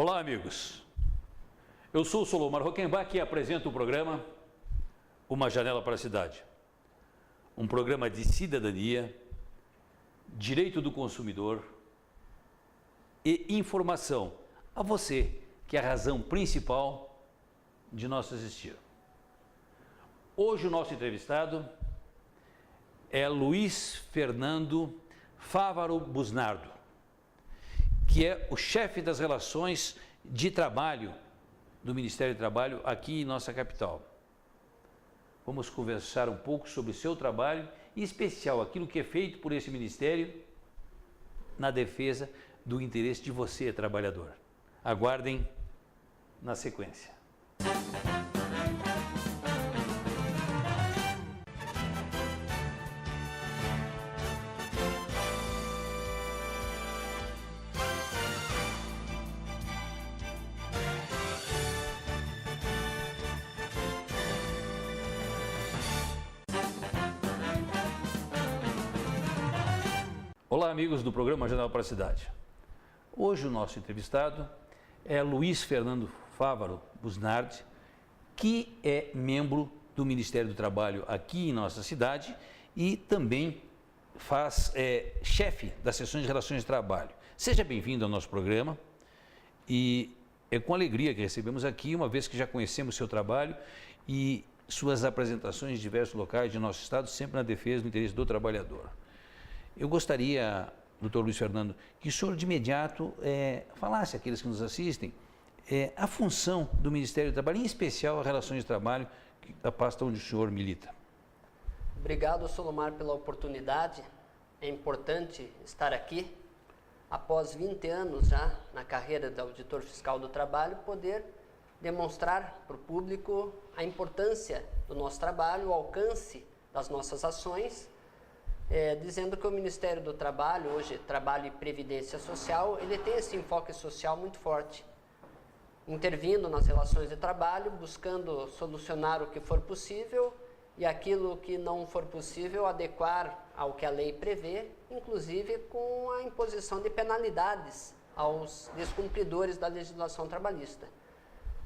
Olá, amigos. Eu sou o Solomar Rockenbach e apresento o programa Uma Janela para a Cidade. Um programa de cidadania, direito do consumidor e informação a você, que é a razão principal de nosso existir. Hoje o nosso entrevistado é Luiz Fernando Fávaro Busnardo, que é o chefe das relações de trabalho do Ministério do Trabalho aqui em nossa capital. Vamos conversar um pouco sobre o seu trabalho e, em especial, aquilo que é feito por esse Ministério na defesa do interesse de você, trabalhador. Aguardem na sequência. Olá, amigos do programa Janela para a Cidade. Hoje o nosso entrevistado é Luiz Fernando Fávaro Busnardo, que é membro do Ministério do Trabalho aqui em nossa cidade e também chefe das seções de relações de trabalho. Seja bem-vindo ao nosso programa e é com alegria que recebemos aqui, uma vez que já conhecemos seu trabalho e suas apresentações em diversos locais de nosso estado, sempre na defesa do interesse do trabalhador. Eu gostaria, doutor Luiz Fernando, que o senhor de imediato falasse àqueles que nos assistem a função do Ministério do Trabalho, em especial a relações de trabalho, da pasta onde o senhor milita. Obrigado, Solomar, pela oportunidade. É importante estar aqui, após 20 anos já na carreira de auditor fiscal do trabalho, poder demonstrar para o público a importância do nosso trabalho, o alcance das nossas ações, dizendo que o Ministério do Trabalho, hoje Trabalho e Previdência Social, ele tem esse enfoque social muito forte, intervindo nas relações de trabalho, buscando solucionar o que for possível e aquilo que não for possível adequar ao que a lei prevê, inclusive com a imposição de penalidades aos descumpridores da legislação trabalhista.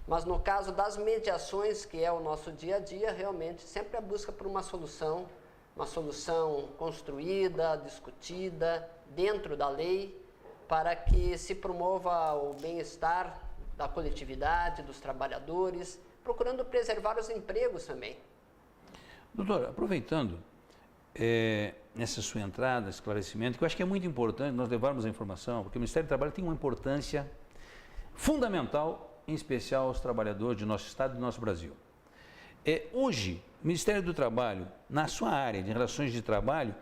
Mas no caso das mediações, que é o nosso dia a dia, realmente sempre a busca por uma solução construída, discutida, dentro da lei, para que se promova o bem-estar da coletividade, dos trabalhadores, procurando preservar os empregos também. Doutor, aproveitando essa sua entrada, esclarecimento, que eu acho que é muito importante nós levarmos a informação, porque o Ministério do Trabalho tem uma importância fundamental, em especial aos trabalhadores de nosso estado e do nosso Brasil. Hoje, o Ministério do Trabalho, na sua área de relações de trabalho,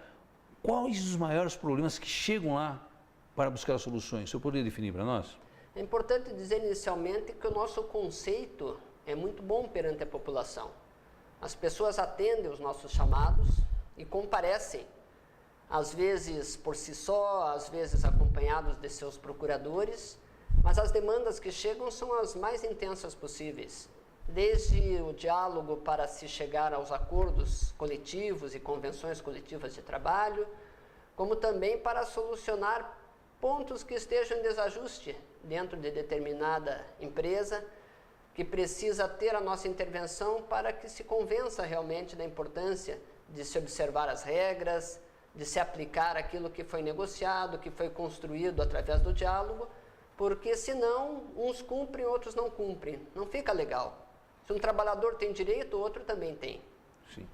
quais os maiores problemas que chegam lá para buscar soluções? O senhor poderia definir para nós? É importante dizer inicialmente que o nosso conceito é muito bom perante a população. As pessoas atendem os nossos chamados e comparecem, às vezes por si só, às vezes acompanhados de seus procuradores, mas as demandas que chegam são as mais intensas possíveis. Desde o diálogo para se chegar aos acordos coletivos e convenções coletivas de trabalho, como também para solucionar pontos que estejam em desajuste dentro de determinada empresa, que precisa ter a nossa intervenção para que se convença realmente da importância de se observar as regras, de se aplicar aquilo que foi negociado, que foi construído através do diálogo, porque senão uns cumprem, outros não cumprem, não fica legal. Se um trabalhador tem direito, o outro também tem. Sim.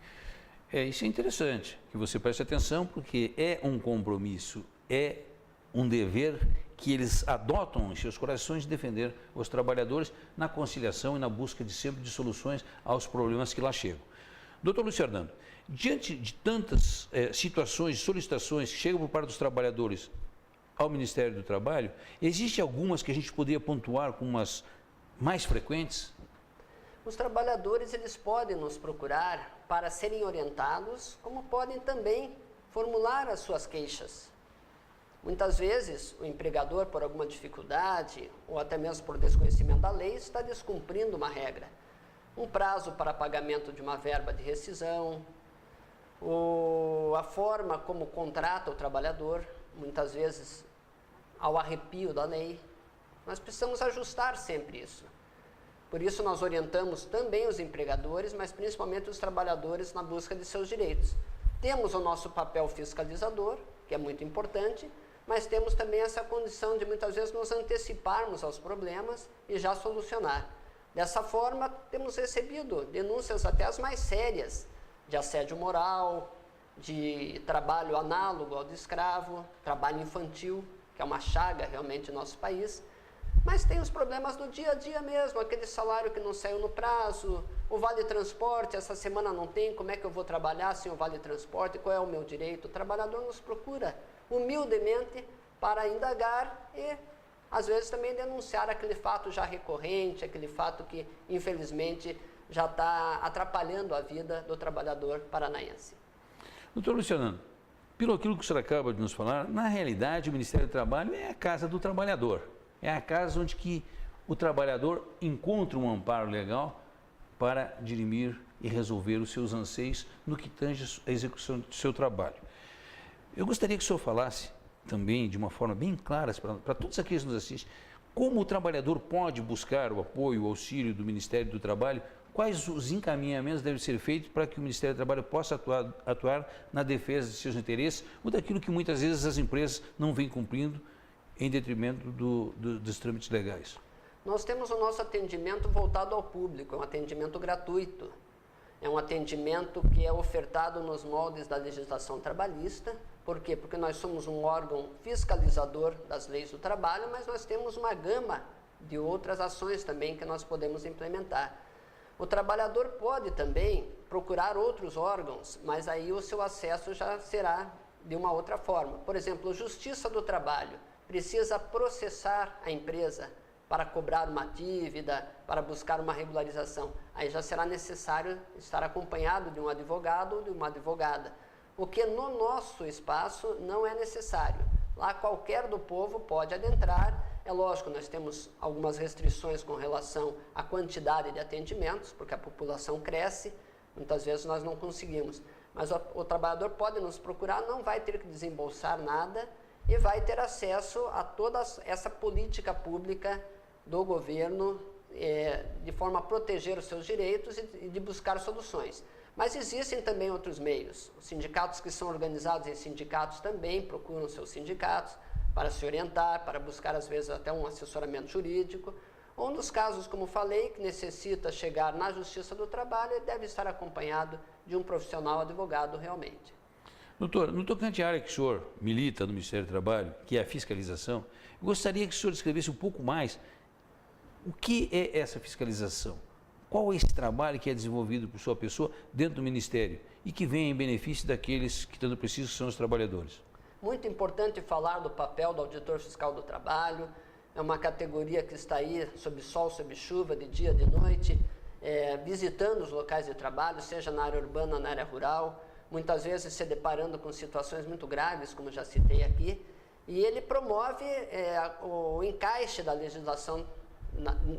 Isso é interessante, que você preste atenção, porque é um compromisso, é um dever que eles adotam em seus corações de defender os trabalhadores na conciliação e na busca sempre de soluções aos problemas que lá chegam. Doutor Luiz Fernando, diante de tantas situações, solicitações que chegam por parte dos trabalhadores ao Ministério do Trabalho, existem algumas que a gente poderia pontuar como as mais frequentes? Os trabalhadores, eles podem nos procurar para serem orientados, como podem também formular as suas queixas. Muitas vezes, o empregador, por alguma dificuldade, ou até mesmo por desconhecimento da lei, está descumprindo uma regra. Um prazo para pagamento de uma verba de rescisão, a forma como contrata o trabalhador, muitas vezes ao arrepio da lei. Nós precisamos ajustar sempre isso. Por isso nós orientamos também os empregadores, mas principalmente os trabalhadores na busca de seus direitos. Temos o nosso papel fiscalizador, que é muito importante, mas temos também essa condição de muitas vezes nos anteciparmos aos problemas e já solucionar. Dessa forma, temos recebido denúncias até as mais sérias, de assédio moral, de trabalho análogo ao de escravo, trabalho infantil, que é uma chaga realmente no nosso país, mas tem os problemas do dia a dia mesmo, aquele salário que não saiu no prazo, o vale-transporte, essa semana não tem, como é que eu vou trabalhar sem o vale-transporte, qual é o meu direito? O trabalhador nos procura humildemente para indagar e, às vezes, também denunciar aquele fato já recorrente, aquele fato que, infelizmente, já está atrapalhando a vida do trabalhador paranaense. Doutor Luciano, pelo aquilo que o senhor acaba de nos falar, na realidade o Ministério do Trabalho é a casa do trabalhador. É a casa onde que o trabalhador encontra um amparo legal para dirimir e resolver os seus anseios no que tange a execução do seu trabalho. Eu gostaria que o senhor falasse também, de uma forma bem clara, para todos aqueles que nos assistem, como o trabalhador pode buscar o apoio, o auxílio do Ministério do Trabalho, quais os encaminhamentos devem ser feitos para que o Ministério do Trabalho possa atuar na defesa de seus interesses ou daquilo que muitas vezes as empresas não vêm cumprindo em detrimento dos trâmites legais. Nós temos o nosso atendimento voltado ao público, é um atendimento gratuito. É um atendimento que é ofertado nos moldes da legislação trabalhista. Por quê? Porque nós somos um órgão fiscalizador das leis do trabalho, mas nós temos uma gama de outras ações também que nós podemos implementar. O trabalhador pode também procurar outros órgãos, mas aí o seu acesso já será de uma outra forma. Por exemplo, a Justiça do Trabalho precisa processar a empresa para cobrar uma dívida, para buscar uma regularização. Aí já será necessário estar acompanhado de um advogado ou de uma advogada, o que no nosso espaço não é necessário. Lá qualquer do povo pode adentrar. É lógico, nós temos algumas restrições com relação à quantidade de atendimentos, porque a população cresce, muitas vezes nós não conseguimos. Mas o trabalhador pode nos procurar, não vai ter que desembolsar nada e vai ter acesso a toda essa política pública do governo de forma a proteger os seus direitos e de buscar soluções. Mas existem também outros meios. Os sindicatos que são organizados em sindicatos também procuram seus sindicatos para se orientar, para buscar às vezes até um assessoramento jurídico. Ou nos casos, como falei, que necessita chegar na Justiça do Trabalho, ele deve estar acompanhado de um profissional advogado realmente. Doutor, no tocante à área que o senhor milita no Ministério do Trabalho, que é a fiscalização, eu gostaria que o senhor descrevesse um pouco mais o que é essa fiscalização. Qual é esse trabalho que é desenvolvido por sua pessoa dentro do Ministério e que vem em benefício daqueles que tanto precisam, que são os trabalhadores? Muito importante falar do papel do auditor fiscal do trabalho. É uma categoria que está aí sob sol, sob chuva, de dia, de noite, visitando os locais de trabalho, seja na área urbana ou na área rural, muitas vezes se deparando com situações muito graves, como já citei aqui, e ele promove o encaixe da legislação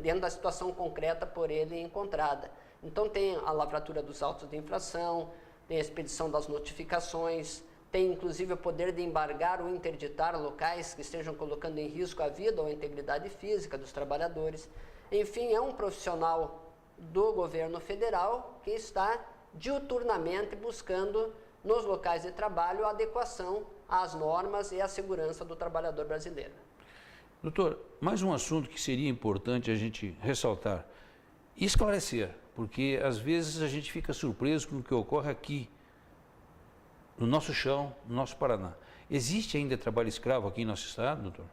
dentro da situação concreta por ele encontrada. Então tem a lavratura dos autos de infração, tem a expedição das notificações, tem inclusive o poder de embargar ou interditar locais que estejam colocando em risco a vida ou a integridade física dos trabalhadores. Enfim, é um profissional do governo federal que está diuturnamente buscando nos locais de trabalho a adequação às normas e à segurança do trabalhador brasileiro. Doutor, mais um assunto que seria importante a gente ressaltar e esclarecer, porque às vezes a gente fica surpreso com o que ocorre aqui, no nosso chão, no nosso Paraná. Existe ainda trabalho escravo aqui em nosso estado, doutor?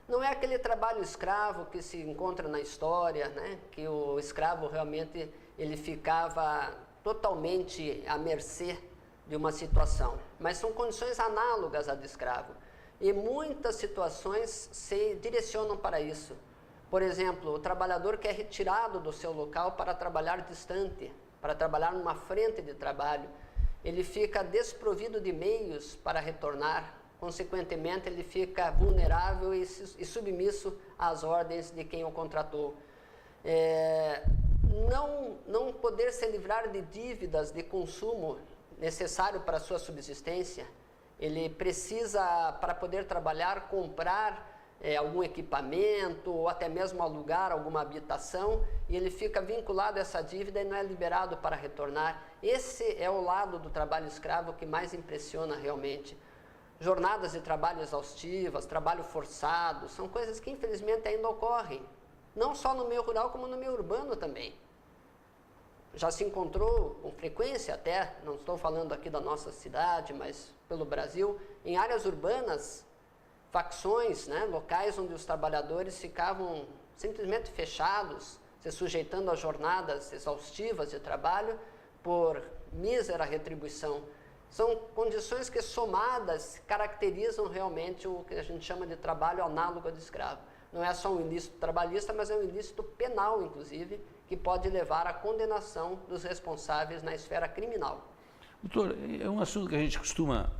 Não é aquele trabalho escravo que se encontra na história, né? Que o escravo realmente ele ficava totalmente à mercê de uma situação, mas são condições análogas à do escravo. E muitas situações se direcionam para isso. Por exemplo, o trabalhador que é retirado do seu local para trabalhar distante, para trabalhar numa frente de trabalho, ele fica desprovido de meios para retornar, consequentemente ele fica vulnerável e submisso às ordens de quem o contratou. Não poder se livrar de dívidas de consumo necessário para a sua subsistência. Ele precisa, para poder trabalhar, comprar algum equipamento ou até mesmo alugar alguma habitação e ele fica vinculado a essa dívida e não é liberado para retornar. Esse é o lado do trabalho escravo que mais impressiona realmente. Jornadas de trabalho exaustivas, trabalho forçado, são coisas que infelizmente ainda ocorrem, não só no meio rural como no meio urbano também. Já se encontrou com frequência até, não estou falando aqui da nossa cidade, mas pelo Brasil, em áreas urbanas, facções, locais onde os trabalhadores ficavam simplesmente fechados, se sujeitando a jornadas exaustivas de trabalho por mísera retribuição. São condições que somadas caracterizam realmente o que a gente chama de trabalho análogo de escravo. Não é só um ilícito trabalhista, mas é um ilícito penal, inclusive, que pode levar à condenação dos responsáveis na esfera criminal. Doutor, é um assunto que a gente costuma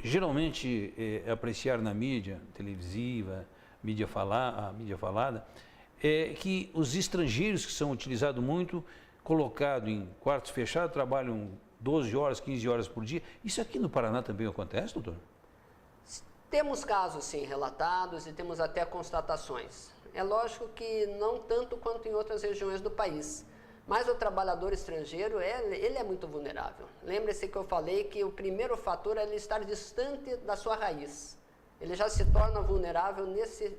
geralmente apreciar na mídia televisiva, a mídia falada, é que os estrangeiros que são utilizados muito, colocados em quartos fechados, trabalham 12 horas, 15 horas por dia. Isso aqui no Paraná também acontece, doutor? Temos casos, sim, relatados e temos até constatações. É lógico que não tanto quanto em outras regiões do país, mas o trabalhador estrangeiro, ele é muito vulnerável. Lembre-se que eu falei que o primeiro fator é ele estar distante da sua raiz. Ele já se torna vulnerável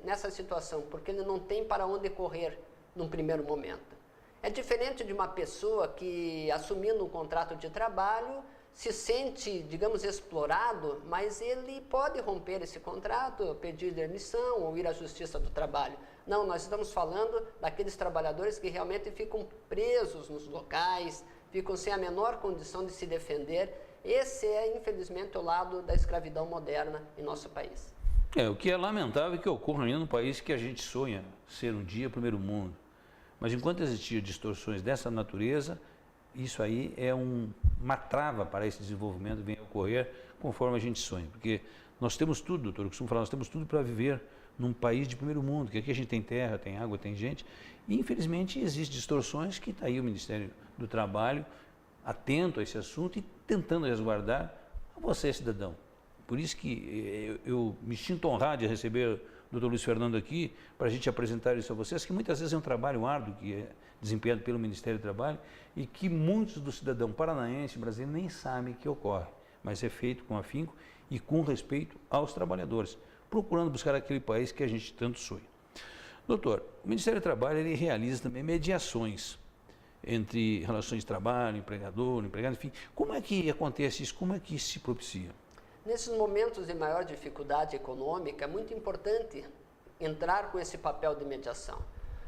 nessa situação, porque ele não tem para onde correr num primeiro momento. É diferente de uma pessoa que, assumindo um contrato de trabalho, se sente, digamos, explorado, mas ele pode romper esse contrato, pedir demissão ou ir à Justiça do Trabalho. Não, nós estamos falando daqueles trabalhadores que realmente ficam presos nos locais, ficam sem a menor condição de se defender. Esse é, infelizmente, o lado da escravidão moderna em nosso país. O que é lamentável que ocorra ainda no país que a gente sonha ser um dia primeiro mundo. Mas enquanto existir distorções dessa natureza, isso aí é uma trava para esse desenvolvimento que vem a ocorrer conforme a gente sonha. Porque nós temos tudo, doutor, eu costumo falar, nós temos tudo para viver num país de primeiro mundo, que aqui a gente tem terra, tem água, tem gente, e infelizmente existem distorções que está aí o Ministério do Trabalho atento a esse assunto e tentando resguardar a você, cidadão. Por isso que eu me sinto honrado de receber o Dr. Luiz Fernando aqui, para a gente apresentar isso a vocês, que muitas vezes é um trabalho árduo que é desempenhado pelo Ministério do Trabalho e que muitos do cidadão paranaense, brasileiro, nem sabem que ocorre, mas é feito com afinco e com respeito aos trabalhadores, procurando buscar aquele país que a gente tanto sonha. Doutor, o Ministério do Trabalho ele realiza também mediações entre relações de trabalho, empregador, empregado, enfim. Como é que acontece isso? Como é que isso se propicia? Nesses momentos de maior dificuldade econômica, é muito importante entrar com esse papel de mediação.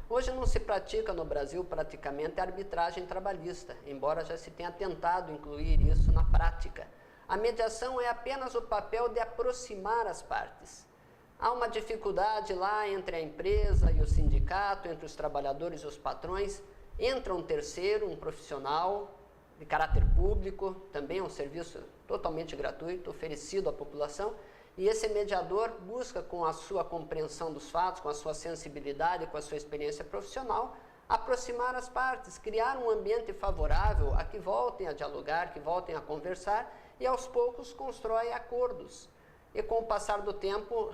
Hoje não se pratica no Brasil praticamente a arbitragem trabalhista, embora já se tenha tentado incluir isso na prática. A mediação é apenas o papel de aproximar as partes. Há uma dificuldade lá entre a empresa e o sindicato, entre os trabalhadores e os patrões. Entra um terceiro, um profissional de caráter público, também é um serviço totalmente gratuito, oferecido à população, e esse mediador busca, com a sua compreensão dos fatos, com a sua sensibilidade, com a sua experiência profissional, aproximar as partes, criar um ambiente favorável a que voltem a dialogar, que voltem a conversar, e aos poucos constrói acordos. E com o passar do tempo,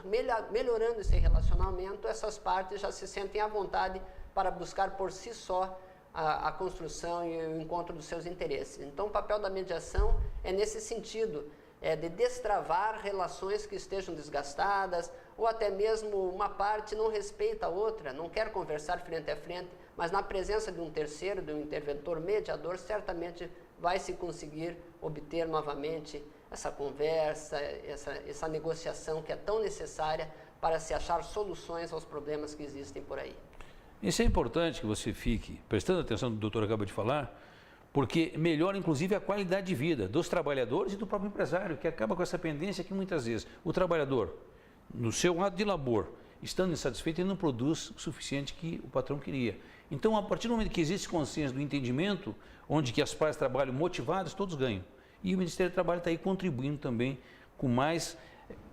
melhorando esse relacionamento, essas partes já se sentem à vontade para buscar por si só a construção e o encontro dos seus interesses. Então, o papel da mediação é nesse sentido, de destravar relações que estejam desgastadas, ou até mesmo uma parte não respeita a outra, não quer conversar frente a frente, mas na presença de um terceiro, de um interventor mediador, certamente vai se conseguir obter novamente essa conversa, essa negociação que é tão necessária para se achar soluções aos problemas que existem por aí. Isso é importante que você fique prestando atenção no que o doutor acaba de falar, porque melhora inclusive a qualidade de vida dos trabalhadores e do próprio empresário, que acaba com essa pendência que muitas vezes o trabalhador, no seu ato de labor, estando insatisfeito, ele não produz o suficiente que o patrão queria. Então, a partir do momento que existe consciência do entendimento, onde que as partes trabalham motivadas, todos ganham. E o Ministério do Trabalho está aí contribuindo também com mais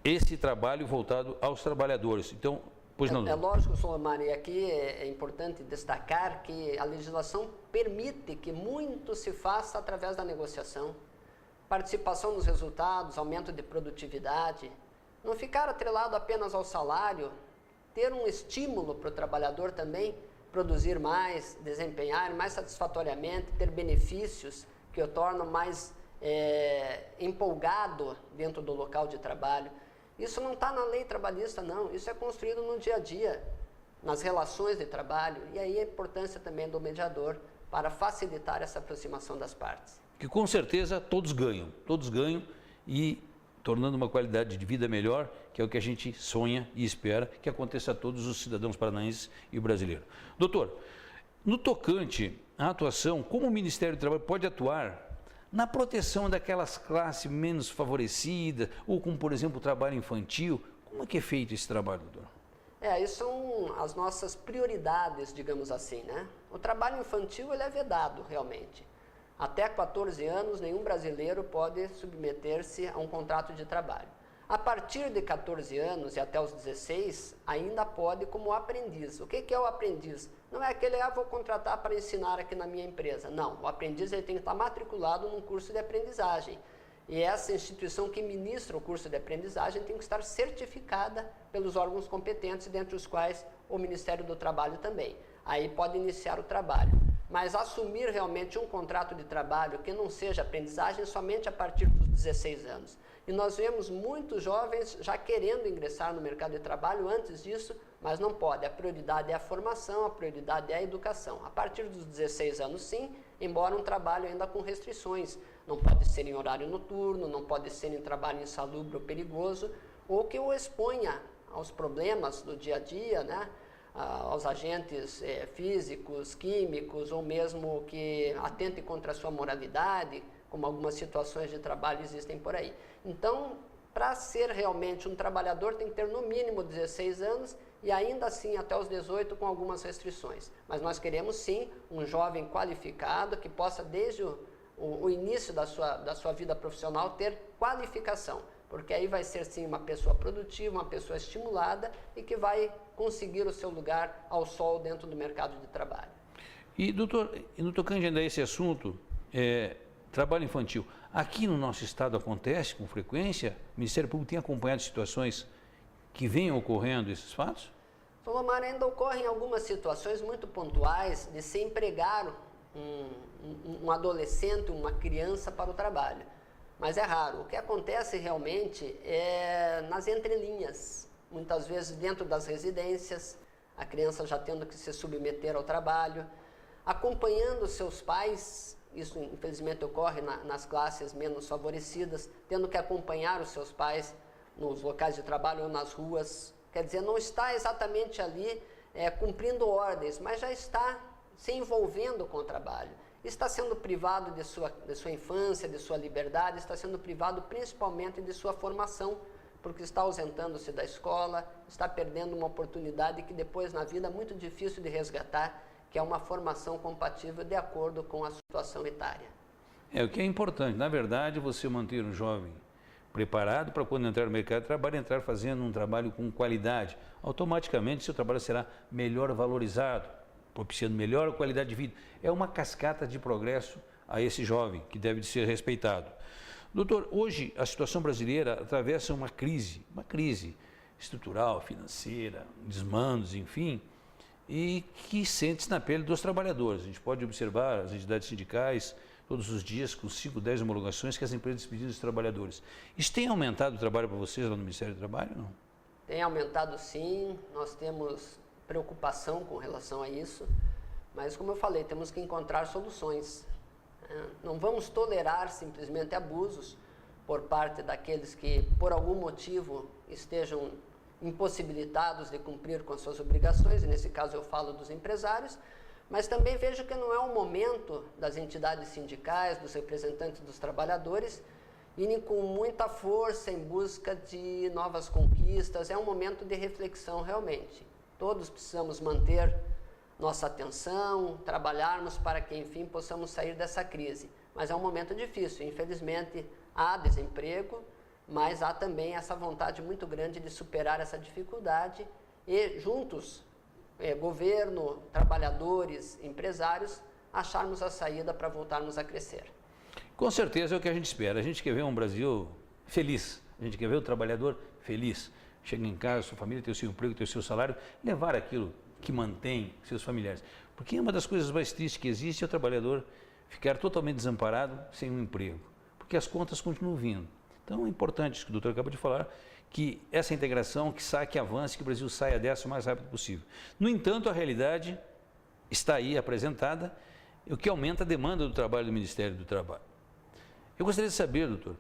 esse trabalho voltado aos trabalhadores. Então, pois não. É lógico, Solomar, e aqui é importante destacar que a legislação permite que muito se faça através da negociação. Participação nos resultados, aumento de produtividade, não ficar atrelado apenas ao salário, ter um estímulo para o trabalhador também produzir mais, desempenhar mais satisfatoriamente, ter benefícios que o tornam mais empolgado dentro do local de trabalho. Isso não está na lei trabalhista, não. Isso é construído no dia a dia, nas relações de trabalho. E aí a importância também do mediador para facilitar essa aproximação das partes. Que com certeza todos ganham e tornando uma qualidade de vida melhor, que é o que a gente sonha e espera que aconteça a todos os cidadãos paranaenses e brasileiros. Doutor, no tocante à atuação, como o Ministério do Trabalho pode atuar na proteção daquelas classes menos favorecidas, ou como, por exemplo, o trabalho infantil? Como é que é feito esse trabalho, doutor? Isso são as nossas prioridades, digamos assim, né? O trabalho infantil, ele é vedado, realmente. Até 14 anos, nenhum brasileiro pode submeter-se a um contrato de trabalho. A partir de 14 anos e até os 16, ainda pode como aprendiz. O que é o aprendiz? Não é aquele, vou contratar para ensinar aqui na minha empresa. Não, o aprendiz ele tem que estar matriculado num curso de aprendizagem. E essa instituição que ministra o curso de aprendizagem tem que estar certificada pelos órgãos competentes, dentre os quais o Ministério do Trabalho também. Aí pode iniciar o trabalho. Mas assumir realmente um contrato de trabalho que não seja aprendizagem somente a partir dos 16 anos. E nós vemos muitos jovens já querendo ingressar no mercado de trabalho antes disso, mas não pode. A prioridade é a formação, a prioridade é a educação. A partir dos 16 anos, sim, embora um trabalho ainda com restrições. Não pode ser em horário noturno, não pode ser em trabalho insalubre ou perigoso, ou que o exponha aos problemas do dia a dia, né? Aos agentes físicos, químicos, ou mesmo que atente contra a sua moralidade, como algumas situações de trabalho existem por aí. Então, para ser realmente um trabalhador, tem que ter no mínimo 16 anos e ainda assim até os 18 com algumas restrições. Mas nós queremos sim um jovem qualificado que possa desde o início da sua vida profissional ter qualificação, porque aí vai ser sim uma pessoa produtiva, uma pessoa estimulada e que vai conseguir o seu lugar ao sol dentro do mercado de trabalho. E doutor, no tocante ainda a esse assunto, trabalho infantil, aqui no nosso estado acontece com frequência? O Ministério Público tem acompanhado situações que venham ocorrendo esses fatos? Solomar, ainda ocorrem algumas situações muito pontuais de se empregar um adolescente, uma criança para o trabalho. Mas é raro. O que acontece realmente é nas entrelinhas. Muitas vezes dentro das residências, a criança já tendo que se submeter ao trabalho, acompanhando seus pais. Isso infelizmente ocorre nas classes menos favorecidas, tendo que acompanhar os seus pais nos locais de trabalho ou nas ruas. Quer dizer, não está exatamente ali cumprindo ordens, mas já está se envolvendo com o trabalho. Está sendo privado de sua infância, de sua liberdade, está sendo privado principalmente de sua formação, porque está ausentando-se da escola, está perdendo uma oportunidade que depois na vida é muito difícil de resgatar, que é uma formação compatível de acordo com a situação etária. O que é importante, na verdade, você manter um jovem preparado para quando entrar no mercado de trabalho, entrar fazendo um trabalho com qualidade. Automaticamente seu trabalho será melhor valorizado, propiciando melhor qualidade de vida. É uma cascata de progresso a esse jovem, que deve ser respeitado. Doutor, hoje a situação brasileira atravessa uma crise estrutural, financeira, desmandos, enfim, e que sente-se na pele dos trabalhadores. A gente pode observar as entidades sindicais todos os dias com 5, 10 homologações que as empresas despediram dos trabalhadores. Isso tem aumentado o trabalho para vocês lá no Ministério do Trabalho, não? Tem aumentado sim, nós temos preocupação com relação a isso, mas como eu falei, temos que encontrar soluções. Não vamos tolerar simplesmente abusos por parte daqueles que por algum motivo estejam impossibilitados de cumprir com as suas obrigações, e nesse caso eu falo dos empresários, mas também vejo que não é o momento das entidades sindicais, dos representantes dos trabalhadores, irem com muita força em busca de novas conquistas. É um momento de reflexão realmente. Todos precisamos manter nossa atenção, trabalharmos para que, enfim, possamos sair dessa crise. Mas é um momento difícil, infelizmente há desemprego, mas há também essa vontade muito grande de superar essa dificuldade e juntos, governo, trabalhadores, empresários, acharmos a saída para voltarmos a crescer. Com certeza é o que a gente espera. A gente quer ver um Brasil feliz, a gente quer ver o trabalhador feliz. chega em casa, sua família tem o seu emprego, tem o seu salário, levar aquilo que mantém seus familiares. Porque uma das coisas mais tristes que existe é o trabalhador ficar totalmente desamparado sem um emprego, porque as contas continuam vindo. Então é importante isso que o doutor acabou de falar, que essa integração, que avance, que o Brasil saia dessa o mais rápido possível. No entanto, a realidade está aí apresentada, o que aumenta a demanda do trabalho do Ministério do Trabalho. Eu gostaria de saber, doutor,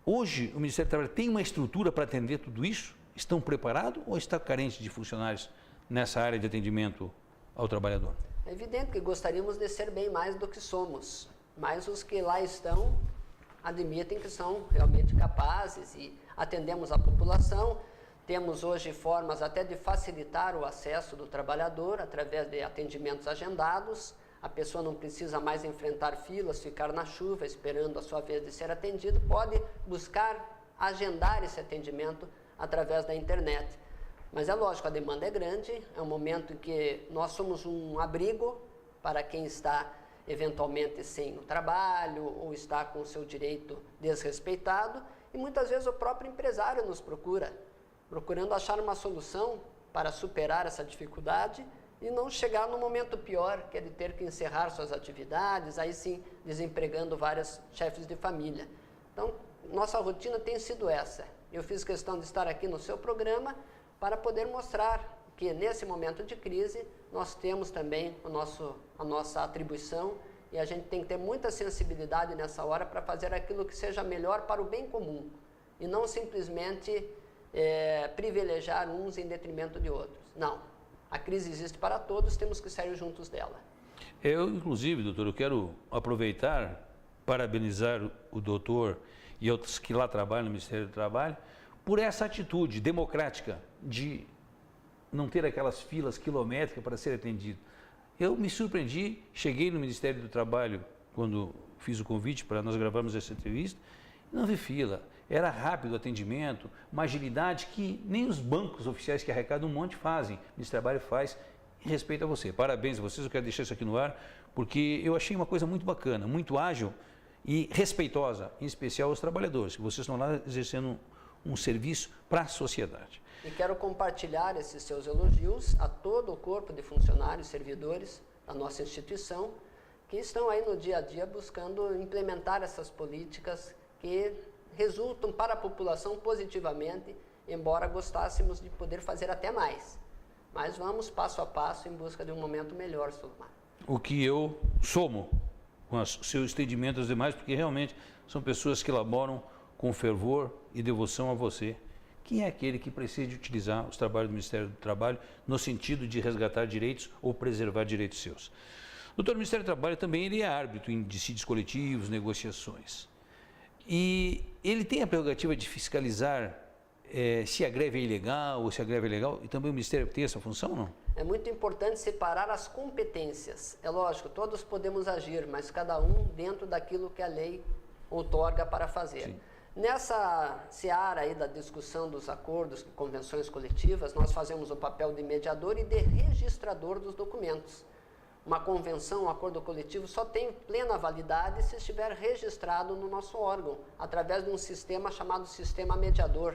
hoje o Ministério do Trabalho tem uma estrutura para atender tudo isso? Estão preparados ou está carente de funcionários nessa área de atendimento ao trabalhador? É evidente que gostaríamos de ser bem mais do que somos, mas os que lá estão admitem que são realmente capazes e atendemos a população. Temos hoje formas até de facilitar o acesso do trabalhador através de atendimentos agendados. A pessoa não precisa mais enfrentar filas, ficar na chuva esperando a sua vez de ser atendido, pode buscar agendar esse atendimento através da internet. Mas é lógico, a demanda é grande, é um momento em que nós somos um abrigo para quem está eventualmente sem o trabalho ou está com o seu direito desrespeitado, e muitas vezes o próprio empresário nos procurando achar uma solução para superar essa dificuldade e não chegar no momento pior, que é de ter que encerrar suas atividades, aí sim desempregando vários chefes de família. Então, nossa rotina tem sido essa. Eu fiz questão de estar aqui no seu programa para poder mostrar que nesse momento de crise nós temos também a nossa atribuição e a gente tem que ter muita sensibilidade nessa hora para fazer aquilo que seja melhor para o bem comum e não simplesmente privilegiar uns em detrimento de outros. Não, a crise existe para todos, temos que sair juntos dela. Eu, inclusive, doutor, eu quero aproveitar, parabenizar o doutor e outros que lá trabalham no Ministério do Trabalho por essa atitude democrática de não ter aquelas filas quilométricas para ser atendido. Eu me surpreendi, cheguei no Ministério do Trabalho quando fiz o convite para nós gravarmos essa entrevista, não vi fila, era rápido o atendimento, uma agilidade que nem os bancos oficiais que arrecadam um monte fazem, o Ministério do Trabalho faz, em respeito a você. Parabéns a vocês, eu quero deixar isso aqui no ar, porque eu achei uma coisa muito bacana, muito ágil e respeitosa, em especial aos trabalhadores, que vocês estão lá exercendo um serviço para a sociedade. E quero compartilhar esses seus elogios a todo o corpo de funcionários, servidores da nossa instituição, que estão aí no dia a dia buscando implementar essas políticas que resultam para a população positivamente, embora gostássemos de poder fazer até mais. Mas vamos passo a passo em busca de um momento melhor, Solomar. O que eu somo com o seu estendimento aos demais, porque realmente são pessoas que elaboram com fervor e devoção a você. Quem é aquele que precisa utilizar os trabalhos do Ministério do Trabalho no sentido de resgatar direitos ou preservar direitos seus? Doutor, o Ministério do Trabalho também ele é árbitro em dissídios coletivos, negociações. E ele tem a prerrogativa de fiscalizar se a greve é ilegal ou se a greve é legal, e também o Ministério tem essa função ou não? É muito importante separar as competências. É lógico, todos podemos agir, mas cada um dentro daquilo que a lei outorga para fazer. Sim. Nessa seara aí da discussão dos acordos, convenções coletivas, nós fazemos o papel de mediador e de registrador dos documentos. Uma convenção, um acordo coletivo só tem plena validade se estiver registrado no nosso órgão, através de um sistema chamado sistema mediador.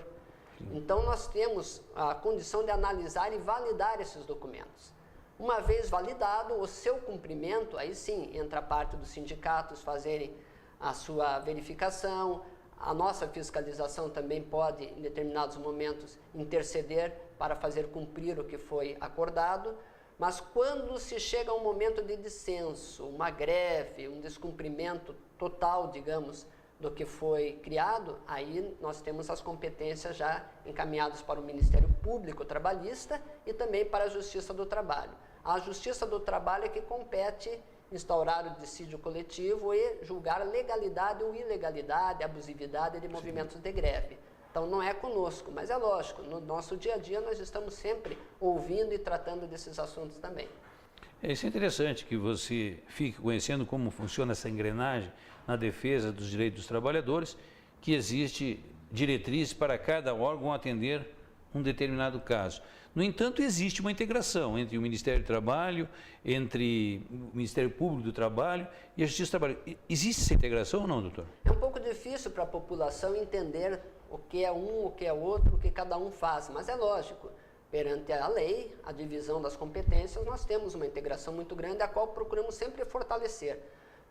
Então nós temos a condição de analisar e validar esses documentos. Uma vez validado o seu cumprimento, aí sim entra a parte dos sindicatos fazerem a sua verificação. A nossa fiscalização também pode, em determinados momentos, interceder para fazer cumprir o que foi acordado, mas quando se chega a um momento de dissenso, uma greve, um descumprimento total, digamos, do que foi criado, aí nós temos as competências já encaminhadas para o Ministério Público Trabalhista e também para a Justiça do Trabalho. A Justiça do Trabalho é que compete instaurar o dissídio coletivo e julgar legalidade ou ilegalidade, abusividade de movimentos de greve. Então não é conosco, mas é lógico, no nosso dia a dia nós estamos sempre ouvindo e tratando desses assuntos também. Isso é interessante que você fique conhecendo como funciona essa engrenagem na defesa dos direitos dos trabalhadores, que existe diretriz para cada órgão atender um determinado caso. No entanto, existe uma integração entre o Ministério do Trabalho, entre o Ministério Público do Trabalho e a Justiça do Trabalho. Existe essa integração ou não, doutor? É um pouco difícil para a população entender o que é um, o que é outro, o que cada um faz, mas é lógico, perante a lei, a divisão das competências, nós temos uma integração muito grande, a qual procuramos sempre fortalecer,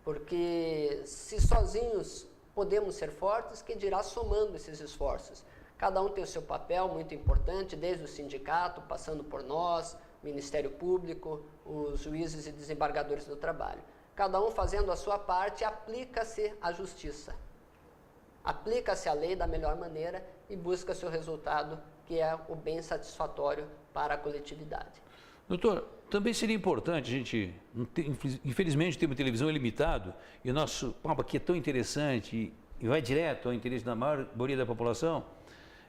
porque se sozinhos podemos ser fortes, que dirá somando esses esforços. Cada um tem o seu papel muito importante, desde o sindicato, passando por nós, Ministério Público, os juízes e desembargadores do trabalho. Cada um fazendo a sua parte, aplica-se a justiça. Aplica-se a lei da melhor maneira e busca-se o resultado, que é o bem satisfatório para a coletividade. Doutor, também seria importante, a gente, infelizmente o tempo de televisão é limitado, e o nosso papo aqui é tão interessante e vai direto ao interesse da maioria da população.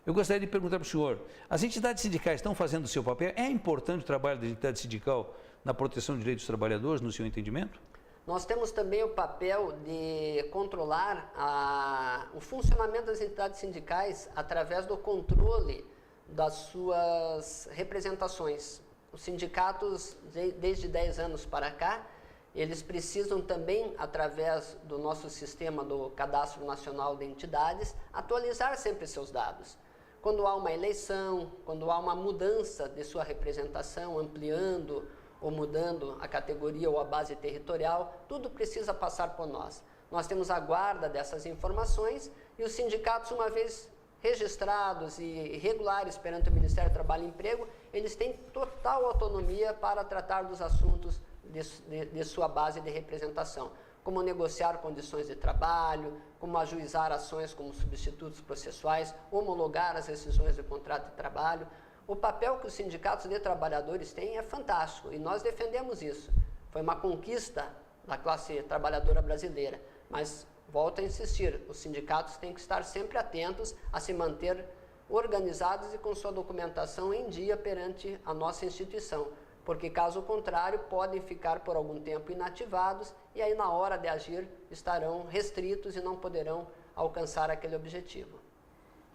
Eu gostaria de perguntar para o senhor, as entidades sindicais estão fazendo o seu papel? É importante o trabalho da entidade sindical na proteção dos direitos dos trabalhadores, no seu entendimento? Nós temos também o papel de controlar o funcionamento das entidades sindicais através do controle das suas representações. Os sindicatos, desde 10 anos para cá, eles precisam também, através do nosso sistema do Cadastro Nacional de Entidades, atualizar sempre seus dados. Quando há uma eleição, quando há uma mudança de sua representação, ampliando ou mudando a categoria ou a base territorial, tudo precisa passar por nós. Nós temos a guarda dessas informações e os sindicatos, uma vez registrados e regulares perante o Ministério do Trabalho e Emprego, eles têm total autonomia para tratar dos assuntos de sua base de representação, como negociar condições de trabalho, como ajuizar ações como substitutos processuais, homologar as rescisões do contrato de trabalho. O papel que os sindicatos de trabalhadores têm é fantástico e nós defendemos isso. Foi uma conquista da classe trabalhadora brasileira, mas volto a insistir, os sindicatos têm que estar sempre atentos a se manter organizados e com sua documentação em dia perante a nossa instituição, porque caso contrário podem ficar por algum tempo inativados e aí na hora de agir estarão restritos e não poderão alcançar aquele objetivo.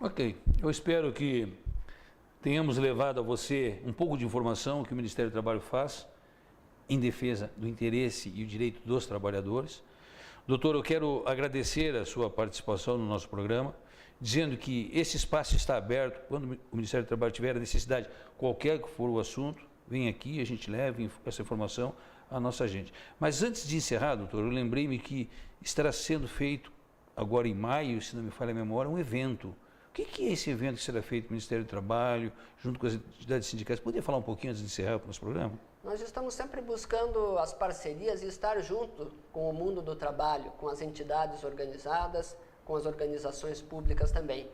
Ok, eu espero que tenhamos levado a você um pouco de informação que o Ministério do Trabalho faz em defesa do interesse e o direito dos trabalhadores. Doutor, eu quero agradecer a sua participação no nosso programa, dizendo que esse espaço está aberto quando o Ministério do Trabalho tiver a necessidade, qualquer que for o assunto, vem aqui, a gente leva essa informação à nossa gente. Mas antes de encerrar, doutor, eu lembrei-me que estará sendo feito, agora em maio, se não me falha a memória, um evento. O que é esse evento que será feito no Ministério do Trabalho, junto com as entidades sindicais? Poderia falar um pouquinho antes de encerrar o nosso programa? Nós estamos sempre buscando as parcerias e estar junto com o mundo do trabalho, com as entidades organizadas, com as organizações públicas também.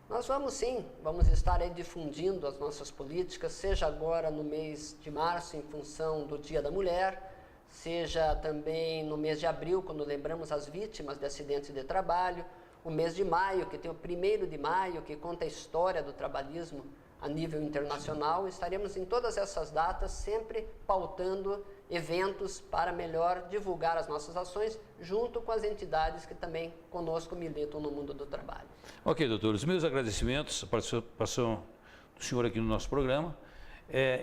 Nós vamos estar aí difundindo as nossas políticas, seja agora no mês de março, em função do Dia da Mulher, seja também no mês de abril, quando lembramos as vítimas de acidentes de trabalho, o mês de maio, que tem o 1º de maio, que conta a história do trabalhismo a nível internacional. Estaremos em todas essas datas sempre pautando eventos para melhor divulgar as nossas ações, junto com as entidades que também conosco militam no mundo do trabalho. Ok, doutor, os meus agradecimentos, a participação do senhor aqui no nosso programa.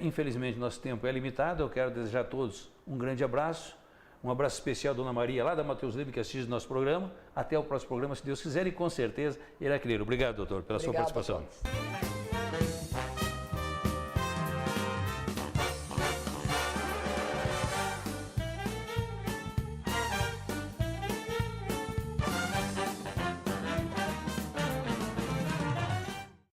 Infelizmente, nosso tempo é limitado, eu quero desejar a todos um grande abraço. Um abraço especial à Dona Maria, lá da Mateus Leme, que assiste o nosso programa. Até o próximo programa, se Deus quiser, e com certeza irá querer. Obrigado, doutor, pela sua participação.